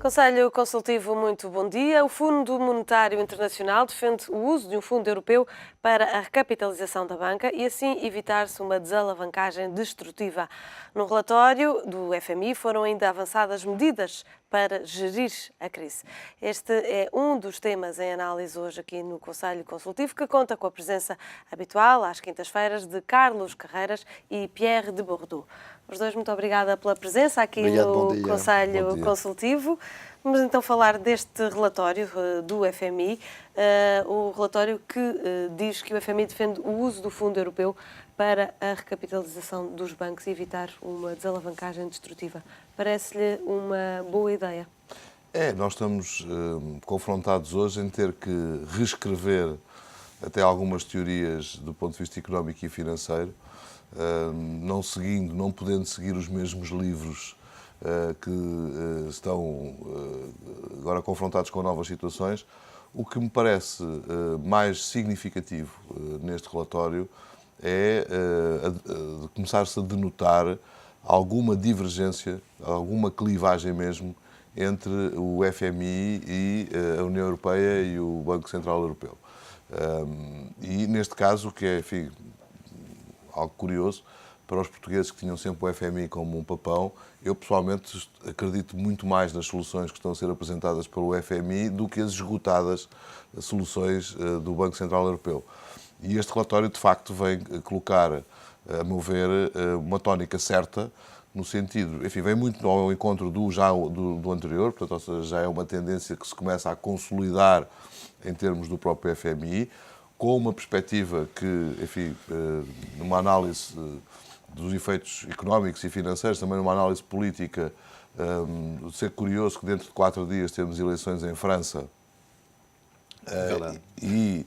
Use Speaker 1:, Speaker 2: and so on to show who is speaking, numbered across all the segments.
Speaker 1: Conselho Consultivo, muito bom dia. O Fundo Monetário Internacional defende o uso de um fundo europeu para a recapitalização da banca e assim evitar-se uma desalavancagem destrutiva. No relatório do FMI foram ainda avançadas medidas para gerir a crise. Este é um dos temas em análise hoje aqui no Conselho Consultivo, que conta com a presença habitual às quintas-feiras de Carlos Carreiras e Pierre de Bourdieu. Os dois, muito obrigada pela presença aqui no Conselho Consultivo. Vamos então falar deste relatório do FMI, o relatório que diz que o FMI defende o uso do Fundo Europeu para a recapitalização dos bancos e evitar uma desalavancagem destrutiva. Parece-lhe uma boa ideia?
Speaker 2: Nós estamos confrontados hoje em ter que reescrever até algumas teorias do ponto de vista económico e financeiro, não podendo seguir os mesmos livros que estão agora confrontados com novas situações. O que me parece mais significativo neste relatório é começar-se a denotar alguma divergência, alguma clivagem mesmo, entre o FMI e a União Europeia e o Banco Central Europeu. E neste caso, o que é, enfim, algo curioso, para os portugueses que tinham sempre o FMI como um papão, eu pessoalmente acredito muito mais nas soluções que estão a ser apresentadas pelo FMI do que as esgotadas soluções do Banco Central Europeu. E este relatório, de facto, vem colocar, a meu ver, uma tónica certa, no sentido, enfim, vem muito ao encontro do anterior, portanto, ou seja, já é uma tendência que se começa a consolidar em termos do próprio FMI, com uma perspectiva que, enfim, numa análise dos efeitos económicos e financeiros, também numa análise política, ser curioso que dentro de 4 dias temos eleições em França e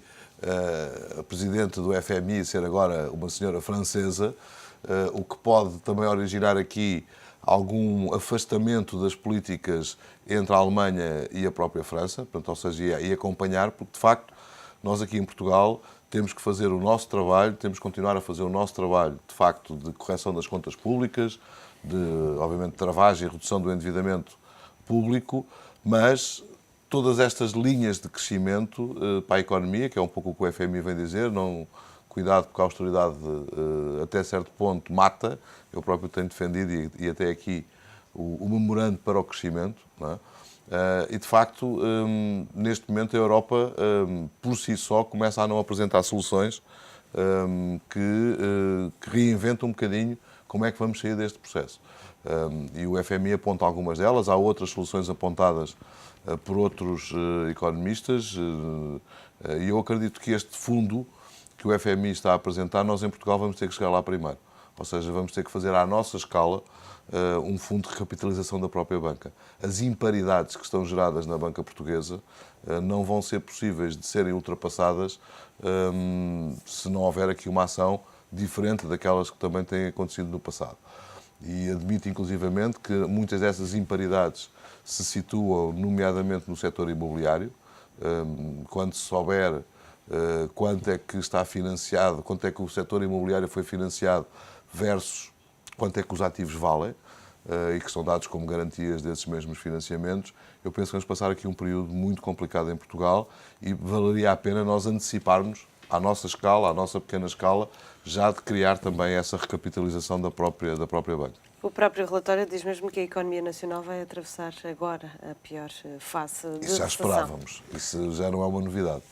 Speaker 2: a presidente do FMI ser agora uma senhora francesa, o que pode também originar aqui algum afastamento das políticas entre a Alemanha e a própria França, portanto, ou seja, e acompanhar, porque de facto nós aqui em Portugal temos que fazer o nosso trabalho, temos que continuar a fazer o nosso trabalho, de facto, de correção das contas públicas, de, obviamente, travagem e redução do endividamento público, mas todas estas linhas de crescimento para a economia, que é um pouco o que o FMI vem dizer, cuidado porque a austeridade até certo ponto mata, eu próprio tenho defendido e até aqui o memorando para o crescimento, não é? E, de facto, neste momento a Europa, por si só, começa a não apresentar soluções que reinventam um bocadinho como é que vamos sair deste processo. E o FMI aponta algumas delas, há outras soluções apontadas por outros economistas, e eu acredito que este fundo que o FMI está a apresentar, nós em Portugal vamos ter que chegar lá primeiro. Ou seja, vamos ter que fazer à nossa escala um fundo de recapitalização da própria banca. As imparidades que estão geradas na banca portuguesa não vão ser possíveis de serem ultrapassadas se não houver aqui uma ação diferente daquelas que também têm acontecido no passado. E admito, inclusivamente, que muitas dessas imparidades se situam, nomeadamente, no setor imobiliário. Quando se souber quanto é que está financiado, quanto é que o setor imobiliário foi financiado versus quanto é que os ativos valem e que são dados como garantias desses mesmos financiamentos, eu penso que vamos passar aqui um período muito complicado em Portugal e valeria a pena nós anteciparmos à nossa escala, à nossa pequena escala, já de criar também essa recapitalização da própria banca.
Speaker 1: O próprio relatório diz mesmo que a economia nacional vai atravessar agora a pior fase de recessão.
Speaker 2: Isso já esperávamos, isso já não é uma novidade.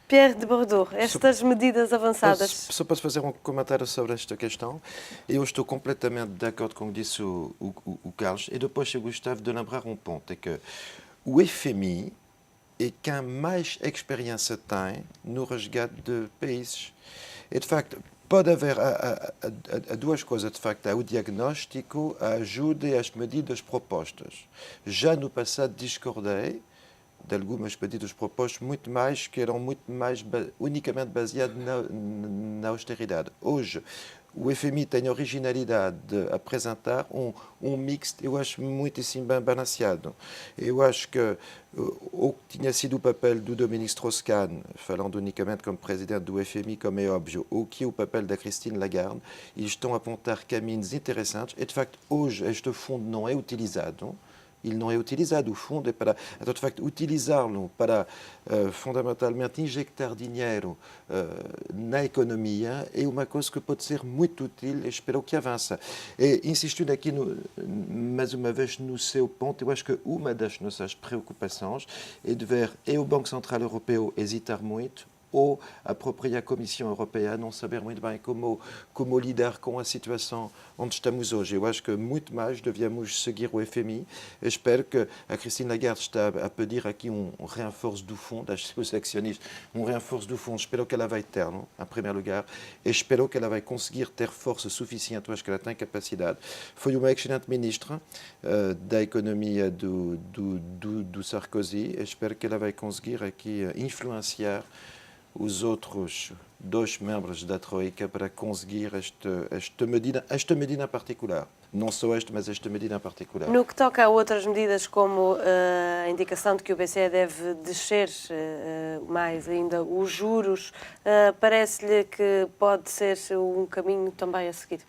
Speaker 1: Pierre de Bourdieu, estas medidas avançadas...
Speaker 3: Só posso fazer um comentário sobre esta questão? Eu estou completamente de acordo com o que disse o Carlos, e depois eu gostava de lembrar um ponto, é que o FMI é quem mais experiência tem no resgate de países. E, de facto, pode haver duas coisas, de facto, há o diagnóstico, a ajuda e as medidas propostas. Já no passado discordei de algumas medidas propostas que eram muito mais unicamente baseadas na austeridade. Hoje, o FMI tem a originalidade de apresentar um mix, eu acho, muitíssimo bem balanceado. Eu acho que o que tinha sido o papel do Dominique Strauss-Kahn, falando unicamente como presidente do FMI, como é óbvio, o que é o papel da Christine Lagarde, eles estão a apontar caminhos interessantes e, de facto, hoje, este fundo não é utilizado. ele não é utilizado. O fundo é para, então, de facto, utilizá-lo para, fundamentalmente, injectar dinheiro na economia é uma coisa que pode ser muito útil e espero que avance. E, insistindo aqui, mais uma vez, no seu ponto, eu acho que uma das nossas preocupações é de ver o Banco Central Europeu hesitar muito, ou a própria Comissão Europeia não saber muito bem como lidar com a situação onde estamos hoje. Eu acho que muito mais devíamos seguir o FMI. Eu espero que a Christine Lagarde está a pedir aqui reforço do fundo, aos seus acionistas, reforço do fundo. Espero que ela vai ter, não? Em primeiro lugar, e espero que ela vai conseguir ter força suficiente, eu acho que ela tem capacidade. Foi uma excelente ministra da economia do Sarkozy, e espero que ela vai conseguir aqui influenciar os outros 2 membros da Troika para conseguir esta medida em particular. Não só mas esta medida em particular.
Speaker 1: No que toca a outras medidas, como a indicação de que o BCE deve descer mais ainda os juros, parece-lhe que pode ser um caminho também a seguir?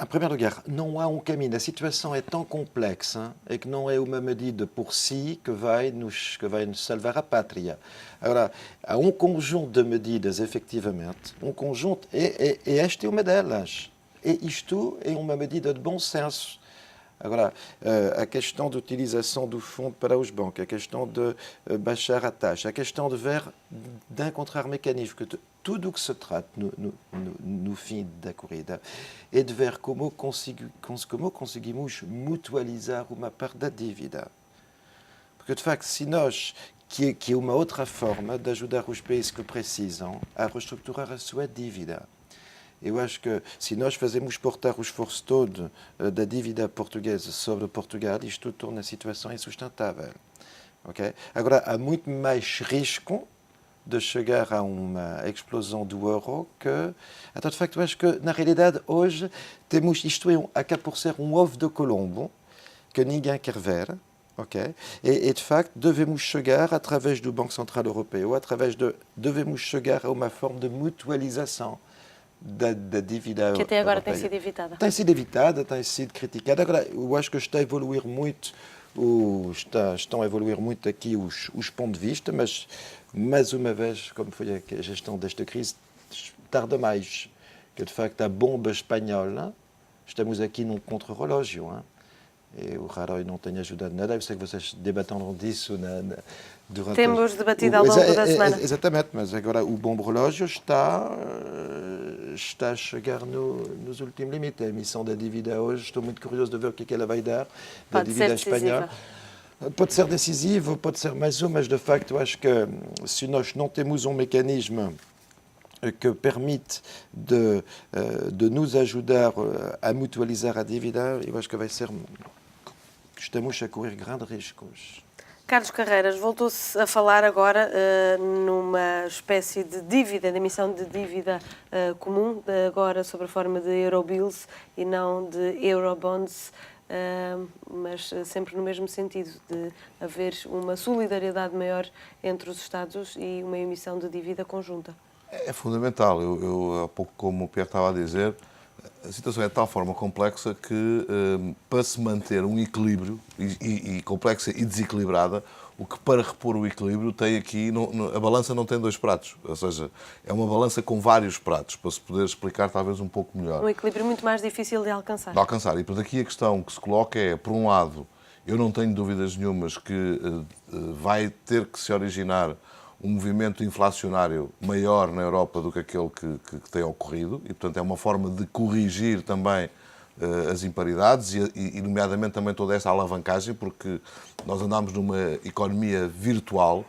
Speaker 3: Em primeiro lugar, não há um caminho. A situação é tão complexa e que não é uma medida por si que vai nos salvar a pátria. Agora, há um conjunto de medidas, efetivamente, e esta é uma delas. E isto é uma medida de bom senso. Agora, a questão de utilização do fundo para os bancos, a questão de baixar a taxa, a questão de encontrar mecanismos, que tudo o que se trata no fim da corrida é de ver como conseguimos mutualizar uma parte da dívida. Porque, de facto, se nós, que é uma outra forma de ajudar os países que precisam a reestruturar a sua dívida. Eu acho que se nós fazemos portar o esforço todo da dívida portuguesa sobre Portugal, isto torna a situação insustentável. Okay? Agora, há muito mais risco de chegar a uma explosão do euro que... Então, de facto, eu acho que, na realidade, hoje, acaba por ser um ovo de Colombo que ninguém quer ver. Okay? E, de facto, devemos chegar, através do Banco Central Europeu, devemos chegar a uma forma de mutualização da dívida
Speaker 1: que até agora
Speaker 3: europeia.
Speaker 1: tem sido evitada.
Speaker 3: Tem sido evitada, tem sido criticada. Agora, eu acho que está a evoluir muito, estão a evoluir muito aqui os pontos de vista, mas, mais uma vez, como foi a gestão desta crise, tarda mais. Que, de facto, a bomba espanhola, estamos aqui num contra-relógio. E o Rajoy não tem ajudado nada. Eu sei que vocês debataram disso durante...
Speaker 1: Temos debatido ao longo da semana.
Speaker 3: Exatamente, mas agora o bom relógio está a chegar nos últimos limites. A emissão da dívida hoje, estou muito curioso de ver o que ela vai dar, da dívida espanhola. Pode ser decisivo, pode ser mais mas de facto, acho que se nós não temos um mecanismo que permite de nos ajudar a mutualizar a dívida, eu acho que estamos a correr grandes riscos.
Speaker 1: Carlos Carreiras, voltou-se a falar agora numa espécie de dívida, de emissão de dívida comum, agora sob a forma de Eurobills e não de Eurobonds, mas sempre no mesmo sentido, de haver uma solidariedade maior entre os Estados e uma emissão de dívida conjunta.
Speaker 2: É fundamental. Eu há pouco, como o Pierre estava a dizer, a situação é de tal forma complexa que, para se manter um equilíbrio, e complexa e desequilibrada, o que para repor o equilíbrio tem aqui, a balança não tem 2 pratos, ou seja, é uma balança com vários pratos, para se poder explicar talvez um pouco melhor.
Speaker 1: Um equilíbrio muito mais difícil de alcançar.
Speaker 2: E por daqui a questão que se coloca é, por um lado, eu não tenho dúvidas nenhumas que vai ter que se originar um movimento inflacionário maior na Europa do que aquele que tem ocorrido e, portanto, é uma forma de corrigir também as imparidades e, nomeadamente, também toda esta alavancagem, porque nós andamos numa economia virtual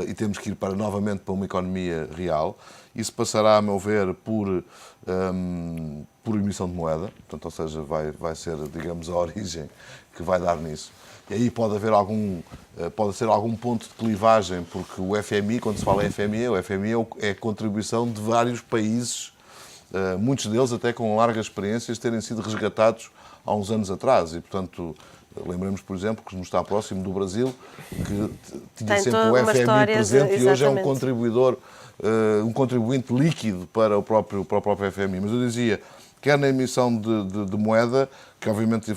Speaker 2: e temos que ir novamente para uma economia real. Isso passará, a meu ver, por emissão de moeda, portanto, ou seja, vai ser, digamos, a origem que vai dar nisso. E aí pode ser algum ponto de clivagem, porque o FMI, quando se fala em FMI, o FMI é a contribuição de vários países, muitos deles até com largas experiências, terem sido resgatados há uns anos atrás. E, portanto, lembremos, por exemplo, que nos está próximo do Brasil, que tinha sempre o FMI presente e hoje é um contribuidor, um contribuinte líquido para o próprio FMI. Mas eu dizia, quer na emissão de moeda, que obviamente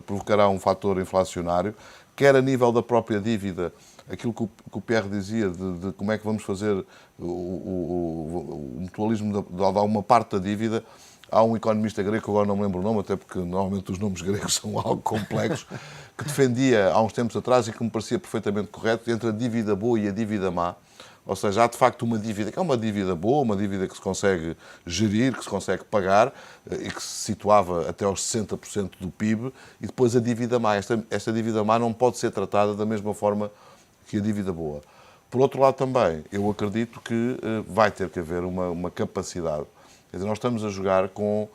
Speaker 2: provocará um fator inflacionário, quer a nível da própria dívida, aquilo que o Pierre dizia de como é que vamos fazer o mutualismo de uma parte da dívida. Há um economista grego, que agora não me lembro o nome, até porque normalmente os nomes gregos são algo complexos, que defendia há uns tempos atrás e que me parecia perfeitamente correto, entre a dívida boa e a dívida má. Ou seja, há de facto uma dívida que é uma dívida boa, uma dívida que se consegue gerir, que se consegue pagar e que se situava até aos 60% do PIB, e depois a dívida má. Esta dívida má não pode ser tratada da mesma forma que a dívida boa. Por outro lado também, eu acredito que vai ter que haver uma capacidade. Quer dizer, nós estamos a jogar com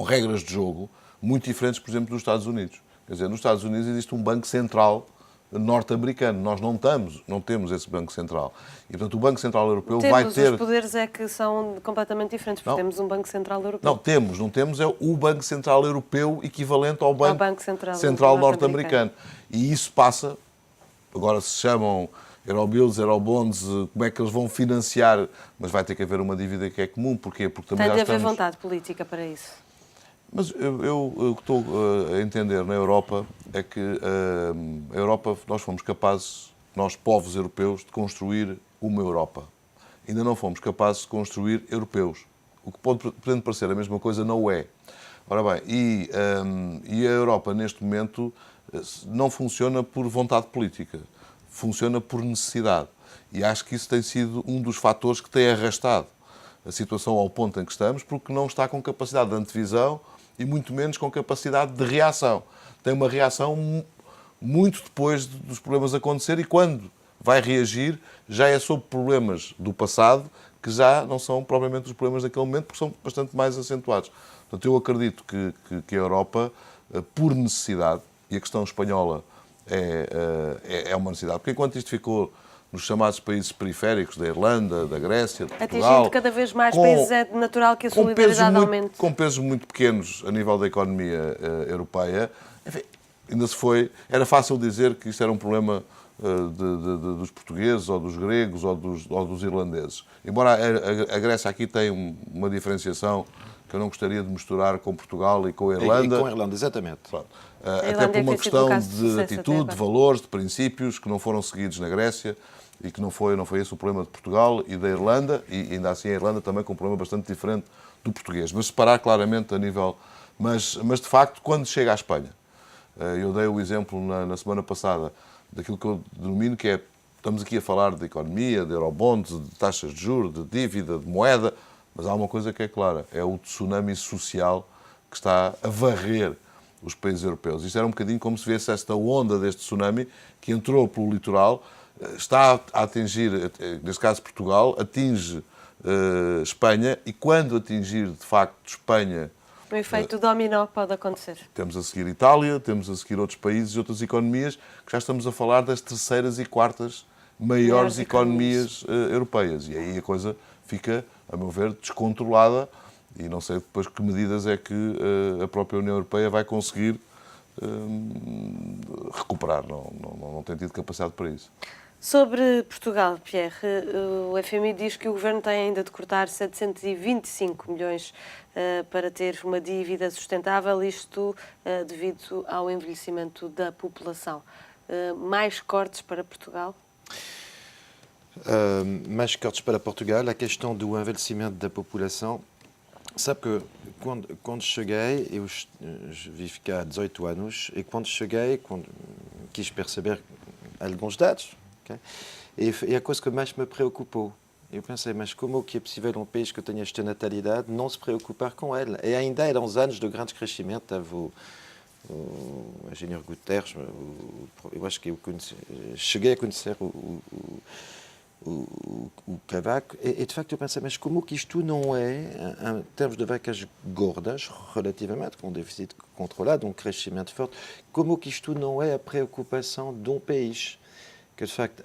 Speaker 2: regras de jogo muito diferentes, por exemplo, dos Estados Unidos. Quer dizer, nos Estados Unidos existe um Banco Central norte-americano. Nós não temos esse Banco Central. E, portanto, o Banco Central Europeu vai ter...
Speaker 1: Os poderes é que são completamente diferentes, porque temos um Banco Central Europeu.
Speaker 2: Não temos é o Banco Central Europeu equivalente ao Banco Central norte-americano. E isso passa, agora se chamam Eurobills, Eurobonds, como é que eles vão financiar, mas vai ter que haver uma dívida que é comum. Porquê? Porque também
Speaker 1: Tem de haver vontade política para isso.
Speaker 2: Mas o que estou a entender na Europa é que a Europa, nós fomos capazes, nós povos europeus, de construir uma Europa. Ainda não fomos capazes de construir europeus. O que pode parecer a mesma coisa não o é. Ora bem, e a Europa neste momento não funciona por vontade política, funciona por necessidade. E acho que isso tem sido um dos fatores que tem arrastado a situação ao ponto em que estamos, porque não está com capacidade de antevisão e muito menos com capacidade de reação. Tem uma reação muito depois dos problemas acontecer, e quando vai reagir já é sobre problemas do passado que já não são propriamente os problemas daquele momento, porque são bastante mais acentuados. Portanto, eu acredito que a Europa, por necessidade, e a questão espanhola é uma necessidade, porque enquanto isto ficou nos chamados países periféricos, da Irlanda, da Grécia, de Portugal...
Speaker 1: Atingindo cada vez mais países, é natural que a solidariedade aumente.
Speaker 2: Com pesos muito pequenos a nível da economia europeia, enfim, era fácil dizer que isto era um problema dos portugueses, ou dos gregos, ou dos irlandeses. Embora a Grécia aqui tem uma diferenciação que eu não gostaria de misturar com Portugal e com a Irlanda.
Speaker 3: E com a Irlanda, exatamente.
Speaker 2: Até por uma questão de atitude, de valores, de princípios que não foram seguidos na Grécia, e que não foi esse o problema de Portugal e da Irlanda, e ainda assim a Irlanda também com um problema bastante diferente do português. Mas separar claramente a nível... Mas de facto, quando chega à Espanha, eu dei o exemplo na semana passada daquilo que eu denomino que é, estamos aqui a falar de economia, de eurobonds, de taxas de juros, de dívida, de moeda, mas há uma coisa que é clara, é o tsunami social que está a varrer os países europeus. Isto era um bocadinho como se viesse esta onda deste tsunami que entrou pelo litoral, está a atingir, neste caso Portugal, atinge Espanha, e quando atingir de facto Espanha...
Speaker 1: O efeito dominó pode acontecer.
Speaker 2: Temos a seguir Itália, temos a seguir outros países e outras economias, que já estamos a falar das terceiras e quartas maiores economias europeias. E aí a coisa fica, a meu ver, descontrolada, e não sei depois que medidas é que a própria União Europeia vai conseguir recuperar. Não tem tido capacidade para isso.
Speaker 1: Sobre Portugal, Pierre, o FMI diz que o Governo tem ainda de cortar 725 milhões para ter uma dívida sustentável, isto devido ao envelhecimento da população. Mais cortes para Portugal?
Speaker 3: Mais cortes para Portugal, a questão do envelhecimento da população. Sabe que quando cheguei, eu vivo cá há 18 anos, e quando cheguei, quis perceber alguns dados, okay? E a coisa que mais me preocupou, eu pensei, mas como que é possível um país que tenha esta natalidade não se preocupar com ela? E ainda eram os anos de grande crescimento, estava o engenheiro Guterres, eu acho que eu cheguei a conhecer o Cavaco, e de facto eu pensei, mas como que isto não é, em termos de vacas gordas, relativamente, com um déficit controlado, um crescimento forte, como que isto não é a preocupação de um país? Que de facto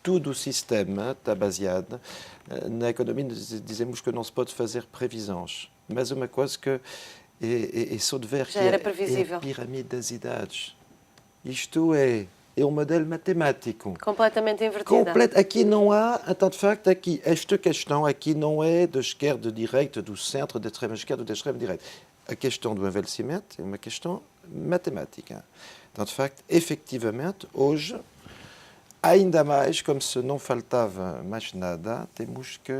Speaker 3: todo o sistema está baseado na economia, dizemos que não se pode fazer previsões, mas uma coisa que é só de ver que é a pirâmide das idades. Isto é é um modelo matemático.
Speaker 1: Completamente invertida.
Speaker 3: Aqui não há, então, de facto, aqui, esta questão aqui não é da esquerda, de direita, do centro, da extrema esquerda ou da extrema direita. A questão do envelhecimento é uma questão matemática. Então, de facto, efetivamente, hoje, ainda mais, como se não faltava mais nada, temos que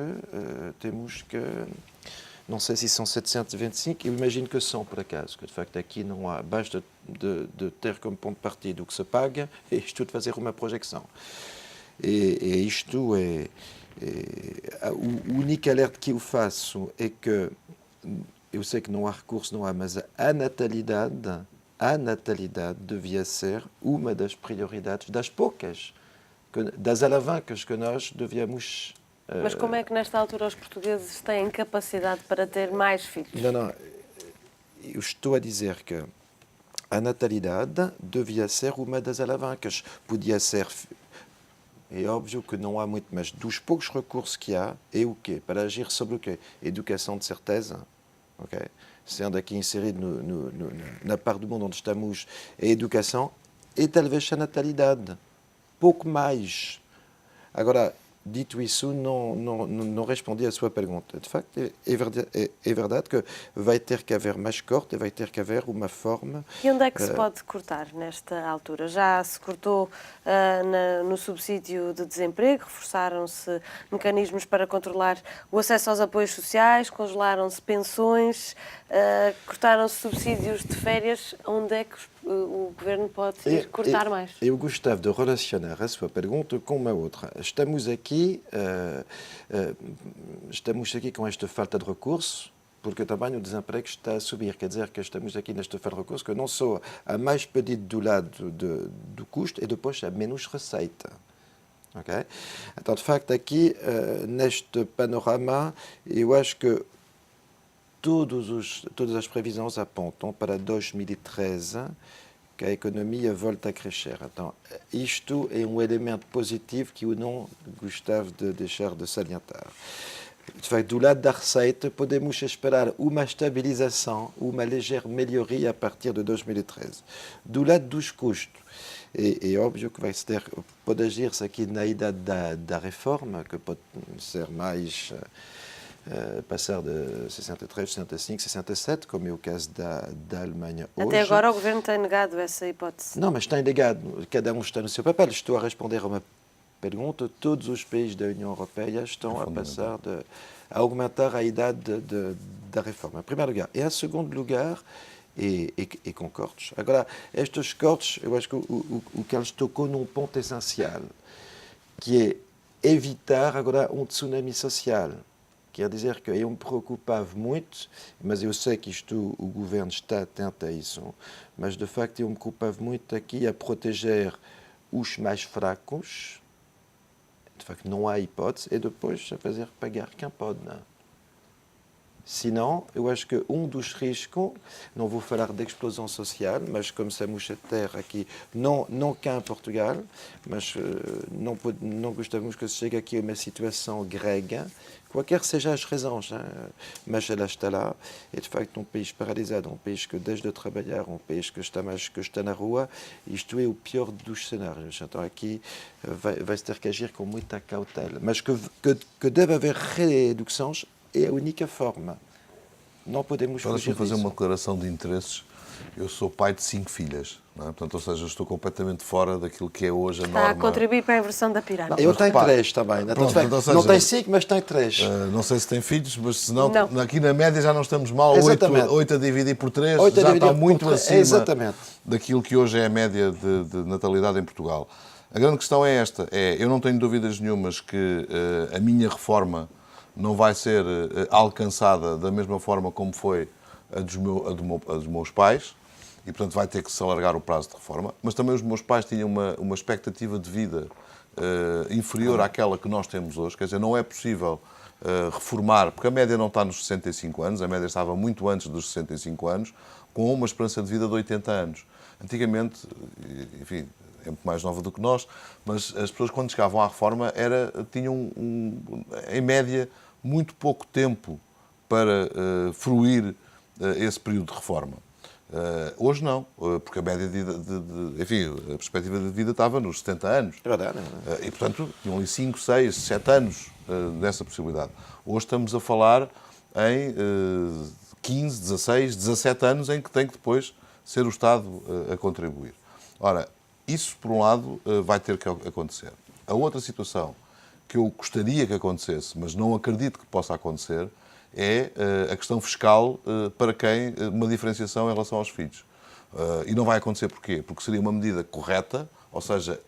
Speaker 3: não sei se são 725, eu imagino que são, por acaso, que de facto aqui não há, basta de ter como ponto de partida o que se paga e isto de fazer uma projeção. E isto o único alerta que eu faço é que, eu sei que não há recurso, não há, mas a natalidade devia ser uma das prioridades, das poucas, das alavancas que nós devíamos.
Speaker 1: Mas como é que nesta altura os portugueses têm capacidade para ter mais filhos?
Speaker 3: Não, eu estou a dizer que a natalidade devia ser uma das alavancas. Podia ser, é óbvio que não há muito, mas dos poucos recursos que há, é o quê? Para agir sobre o quê? Educação de certeza, ok? Sendo aqui inserido na parte do mundo onde estamos, a educação e talvez a natalidade. Pouco mais. Agora, dito isso, não respondi à sua pergunta. De facto, é verdade que vai ter que haver mais corte, vai ter que haver uma forma...
Speaker 1: E onde é que se pode cortar nesta altura? Já se cortou no subsídio de desemprego, reforçaram-se mecanismos para controlar o acesso aos apoios sociais, congelaram-se pensões, cortaram-se subsídios de férias. Onde é que o Governo pode ir cortar mais?
Speaker 3: Eu gostava de relacionar a sua pergunta com uma outra. Estamos aqui com esta falta de recursos, porque também o desemprego está a subir. Quer dizer que estamos aqui nesta falta de recursos, que não só há mais pedido do lado do custo e depois há menos receita. Okay? Então, de facto, aqui, neste panorama, eu acho que todas as previsões apontam para 2013 que a economia volta a crescer. Então, isto é um elemento positivo que eu não gostava de deixar de salientar. De facto, do lado da receita, podemos esperar uma estabilização, uma ligeira melhoria a partir de 2013. Do lado dos custos, é óbvio que pode agir-se aqui na idade da reforma, que pode ser mais... passar de 63, 65, 67, como é o caso da Alemanha hoje.
Speaker 1: Até agora o Governo tem negado essa hipótese.
Speaker 3: Não, mas tem negado. Cada um está no seu papel. Estou a responder a uma pergunta. Todos os países da União Europeia estão a aumentar a idade da reforma, em primeiro lugar. E em segundo lugar, e com cortes. Agora, estes cortes, eu acho que o Carlos tocou num ponto essencial, que é evitar agora um tsunami social. Quer dizer que eu me preocupava muito, mas eu sei que o governo está atento a isso, mas de facto eu me preocupava muito aqui a proteger os mais fracos, de facto não há hipótese, e depois a fazer pagar quem pode. Não. Senão, eu acho que um dos riscos, não vou falar de explosão social, mas como estamos a terra aqui, não cá em Portugal, mas não gostamos que se chegue aqui a uma situação grega, qualquer sejam as razões, mas ela está lá, é de facto um país paralisado, um país que deixa de trabalhar, um país que está na rua, isto é o pior dos cenários. Então aqui vai-se ter que agir com muita cautela, mas que deve haver reduções, é a única forma. Não podemos fugir disso.
Speaker 2: Fazer uma declaração de interesses. Eu sou pai de 5 filhas, não é? Portanto, ou seja, estou completamente fora daquilo que é hoje a norma.
Speaker 1: Está a contribuir para a inversão da pirâmide.
Speaker 3: Eu tenho 3 também.
Speaker 2: Pronto,
Speaker 3: não tenho 5, mas tenho 3.
Speaker 2: Não sei se tem filhos, mas senão aqui na média já não estamos mal. 8 a dividir por 3 já está muito acima daquilo que hoje é a média de natalidade em Portugal. A grande questão é esta. Eu não tenho dúvidas nenhumas que a minha reforma não vai ser alcançada da mesma forma como foi a dos meus pais, e, portanto, vai ter que se alargar o prazo de reforma. Mas também os meus pais tinham uma expectativa de vida inferior àquela que nós temos hoje. Quer dizer, não é possível reformar, porque a média não está nos 65 anos, a média estava muito antes dos 65 anos, com uma esperança de vida de 80 anos. Antigamente, enfim, é muito mais nova do que nós, mas as pessoas, quando chegavam à reforma, tinham, em média, muito pouco tempo para fruir esse período de reforma. Hoje não, porque a média enfim, a perspectiva de vida estava nos 70 anos.
Speaker 3: É verdade, é verdade.
Speaker 2: E, portanto, tinham ali 5, 6, 7 anos dessa possibilidade. Hoje estamos a falar em 15, 16, 17 anos em que tem que depois ser o Estado a contribuir. Ora, isso, por um lado, vai ter que acontecer. A outra situação que eu gostaria que acontecesse, mas não acredito que possa acontecer, é a questão fiscal para quem uma diferenciação em relação aos filhos. E não vai acontecer porquê? Porque seria uma medida correta, ou seja,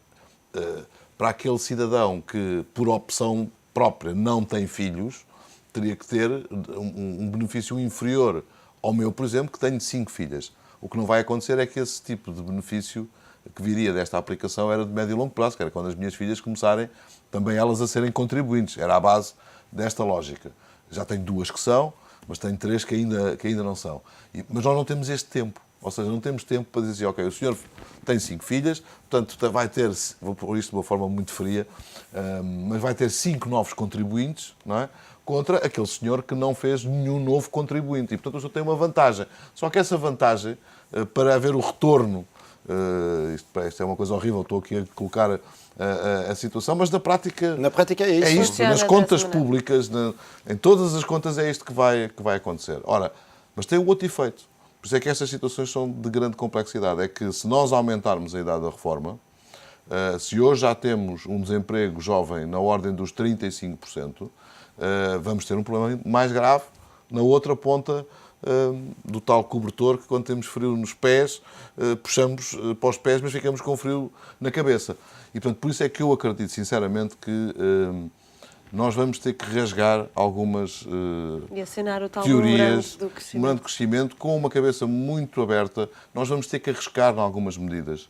Speaker 2: para aquele cidadão que, por opção própria, não tem filhos, teria que ter um benefício inferior ao meu, por exemplo, que tenho 5 filhas. O que não vai acontecer é que esse tipo de benefício que viria desta aplicação era de médio e longo prazo, que era quando as minhas filhas começarem também elas a serem contribuintes. Era a base desta lógica. Já tenho 2 que são, mas tenho 3 que ainda não são. Mas nós não temos este tempo. Ou seja, não temos tempo para dizer, ok, o senhor tem 5 filhas, portanto vai ter, vou pôr isto de uma forma muito fria, mas vai ter 5 novos contribuintes, não é? Contra aquele senhor que não fez nenhum novo contribuinte. E, portanto, o senhor tem uma vantagem. Só que essa vantagem, para haver o retorno, isto é uma coisa horrível, estou aqui a colocar a situação, mas na prática
Speaker 3: é isso.
Speaker 2: É isto.
Speaker 1: Funciona
Speaker 2: Nas contas
Speaker 1: dessa maneira.
Speaker 2: públicas, em todas as contas, é isto que vai acontecer. Ora, mas tem um outro efeito. Por isso é que estas situações são de grande complexidade. É que se nós aumentarmos a idade da reforma, se hoje já temos um desemprego jovem na ordem dos 35%, vamos ter um problema mais grave na outra ponta do tal cobertor que, quando temos frio nos pés, puxamos para os pés, mas ficamos com frio na cabeça. E, portanto, por isso é que eu acredito, sinceramente, que nós vamos ter que rasgar algumas
Speaker 1: E assinar o tal
Speaker 2: teorias,
Speaker 1: memorando do
Speaker 2: memorando de crescimento, com uma cabeça muito aberta. Nós vamos ter que arriscar em algumas medidas.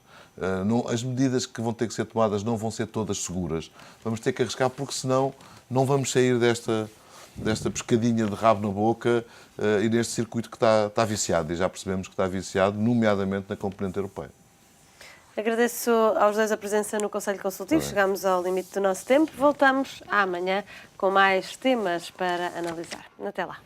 Speaker 2: As medidas que vão ter que ser tomadas não vão ser todas seguras. Vamos ter que arriscar, porque senão não vamos sair desta pescadinha de rabo na boca e neste circuito que está viciado. E já percebemos que está viciado, nomeadamente na componente europeia.
Speaker 1: Agradeço aos dois a presença no Conselho Consultivo. Chegamos ao limite do nosso tempo. Voltamos amanhã com mais temas para analisar. Até lá.